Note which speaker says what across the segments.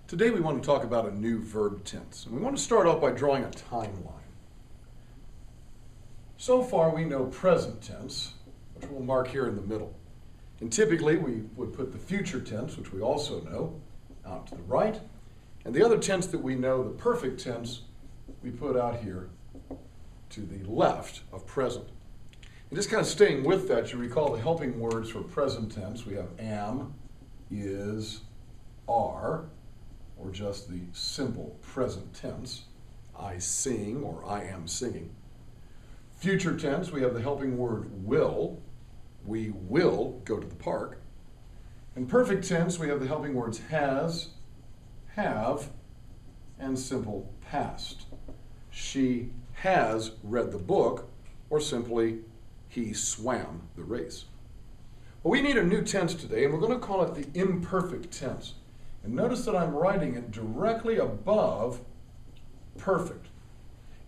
Speaker 1: Today we want to talk about a new verb tense, and we want to start off by drawing a timeline. So far we know present tense, which we'll mark here in the middle. And typically we would put the future tense, which we also know, out to the right. And the other tense that we know, the perfect tense, we put out here to the left of present. And just kind of staying with that, you recall the helping words for present tense. We have am, is, are, or just the simple present tense. I sing, or I am singing. Future tense, we have the helping word will. We will go to the park. In perfect tense, we have the helping words has, have, and simple past. She has read the book, or simply, he swam the race. Well, we need a new tense today, and we're going to call it the imperfect tense. And notice that I'm writing it directly above perfect.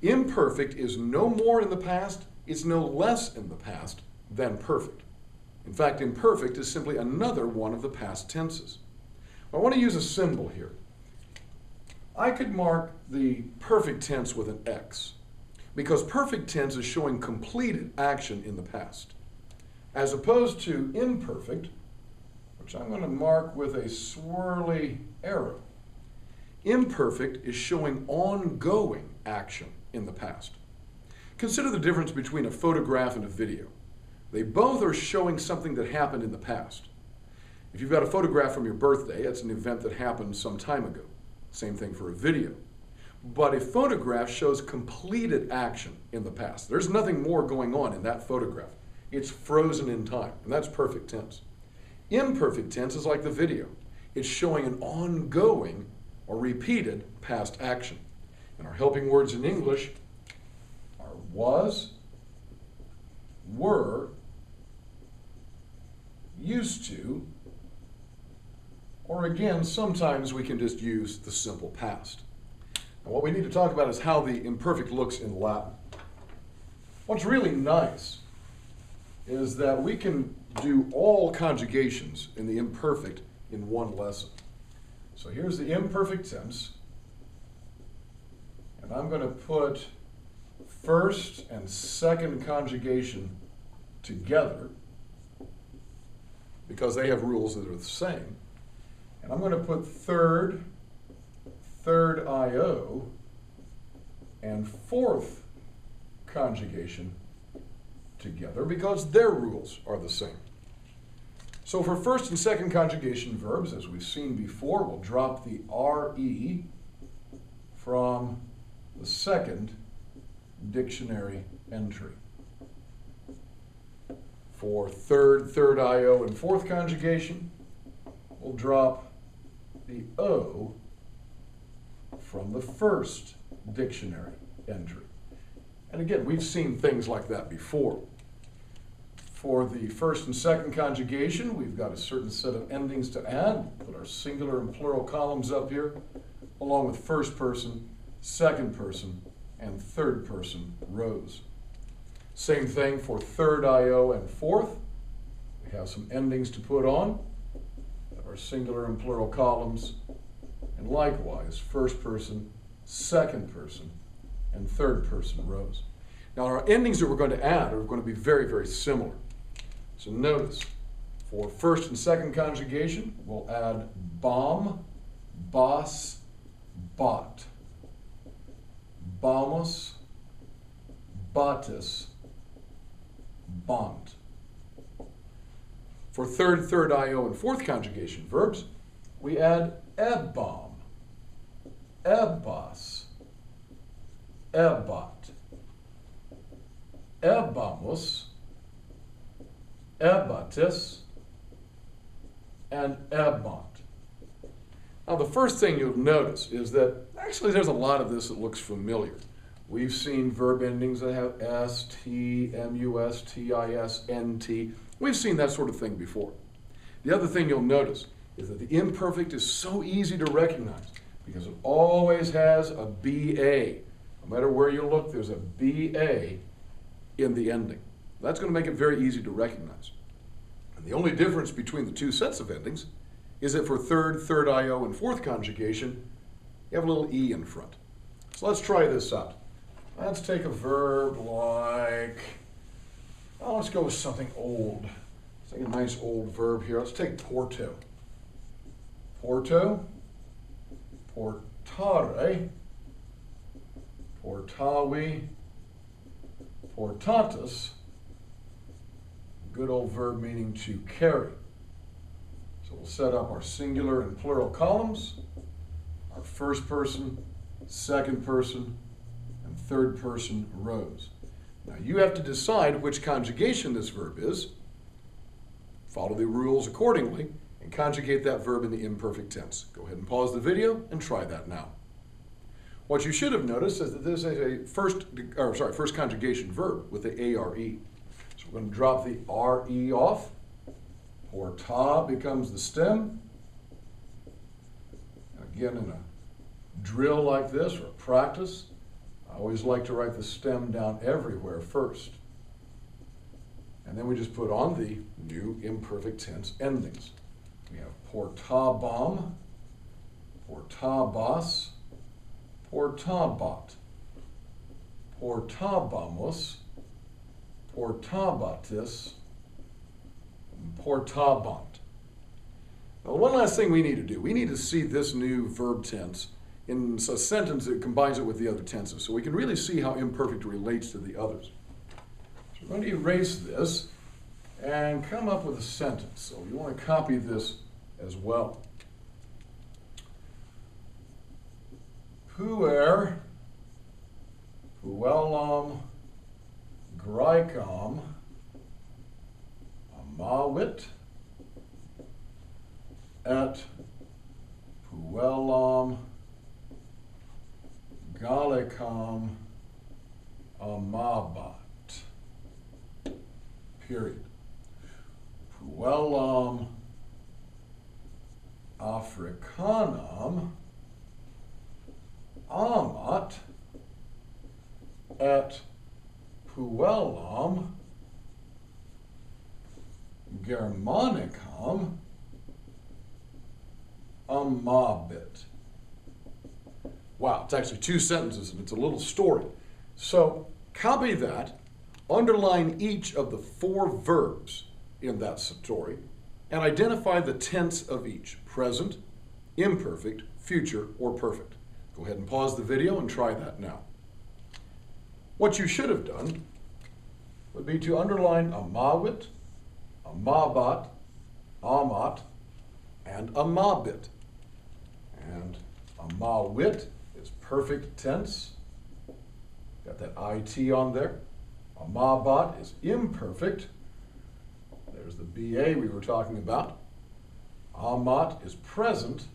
Speaker 1: Imperfect is no more in the past, it's no less in the past than perfect. In fact, imperfect is simply another one of the past tenses. I want to use a symbol here. I could mark the perfect tense with an X, because perfect tense is showing completed action in the past, as opposed to imperfect, which I'm going to mark with a swirly arrow. Imperfect is showing ongoing action in the past. Consider the difference between a photograph and a video. They both are showing something that happened in the past. If you've got a photograph from your birthday, it's an event that happened some time ago. Same thing for a video. But a photograph shows completed action in the past. There's nothing more going on in that photograph. It's frozen in time, and that's perfect tense. Imperfect tense is like the video. It's showing an ongoing or repeated past action. And our helping words in English are was, were, used to, or again, sometimes we can just use the simple past. And what we need to talk about is how the imperfect looks in Latin. What's really nice is that we can do all conjugations in the imperfect in one lesson. So here's the imperfect tense, and I'm going to put first and second conjugation together because they have rules that are the same. And I'm going to put third IO, and fourth conjugation together because their rules are the same. So for first and second conjugation verbs, as we've seen before, we'll drop the RE from the second dictionary entry. For third IO, and fourth conjugation, we'll drop the O from the first dictionary entry. And again, we've seen things like that before. For the first and second conjugation, we've got a certain set of endings to add. Put our singular and plural columns up here, along with first person, second person, and third person rows. Same thing for third IO and fourth. We have some endings to put on. Our singular and plural columns, and likewise first person, second person, and third person rows. Now our endings that we're going to add are going to be very, very similar. So notice, for first and second conjugation, we'll add bomb, boss, bought. Bombus, bottis, bont. For third IO, and fourth conjugation verbs, we add ebbom, ebbos, ebbot, ebbamus, ebbatis, and ebbont. Now the first thing you'll notice is that actually there's a lot of this that looks familiar. We've seen verb endings that have S, T, MUS, TIS, NT. We've seen that sort of thing before. The other thing you'll notice is that the imperfect is so easy to recognize because it always has a BA. No matter where you look, there's a BA in the ending. That's going to make it very easy to recognize. And the only difference between the two sets of endings is that for third IO, and fourth conjugation, you have a little E in front. So let's try this out. Let's take a verb like, oh, let's go with something old. Let's take a nice old verb here. Let's take porto. Porto, portare, portavi, portatus. Good old verb meaning to carry. So we'll set up our singular and plural columns, our first person, second person, and third person rows. Now you have to decide which conjugation this verb is, follow the rules accordingly, and conjugate that verb in the imperfect tense. Go ahead and pause the video and try that now. What you should have noticed is that this is a first conjugation verb with the ARE. So we're going to drop the RE off. Porta becomes the stem. Again, in a drill like this or practice, I always like to write the stem down everywhere first. And then we just put on the new imperfect tense endings. We have portabam, portabas, portabat, portabamus, portabatis, and portabant. Now, one last thing we need to do, we need to see this new verb tense in a sentence that combines it with the other tenses, so we can really see how imperfect relates to the others. So we're going to erase this and come up with a sentence. So you want to copy this as well. Puer, puellam, graecam, amavit, et puellam, gallicam, amabat. Period. Puellam Africanam amat et puellam Germanicam amabit. Wow, it's actually two sentences and it's a little story. So copy that, underline each of the four verbs in that story, and identify the tense of each: present, imperfect, future, or perfect. Go ahead and pause the video and try that now. What you should have done would be to underline amavit, amabat, amat, and amabit. And amawit is perfect tense. Got that IT on there. Amabat is imperfect. There's the BA we were talking about. Amat is present,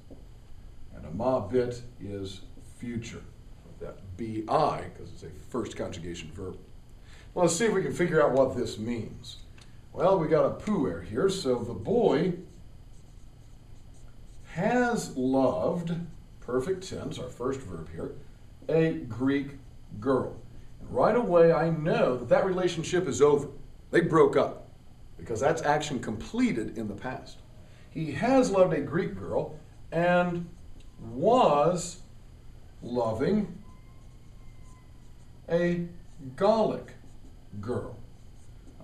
Speaker 1: and amabit is future. That BI, because it's a first conjugation verb. Well, let's see if we can figure out what this means. Well, we got a puer here, so the boy has loved, perfect tense, our first verb here, a Greek girl. And right away I know that that relationship is over. They broke up, because that's action completed in the past. He has loved a Greek girl and was loving a Gallic girl.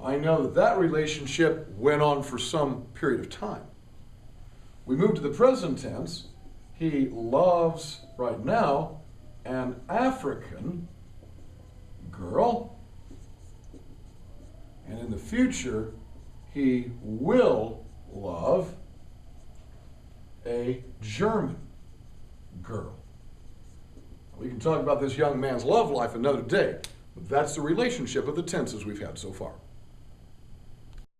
Speaker 1: I know that that relationship went on for some period of time. We move to the present tense. He loves, right now, an African girl. And in the future, he will love a German girl. We can talk about this young man's love life another day, but that's the relationship of the tenses we've had so far.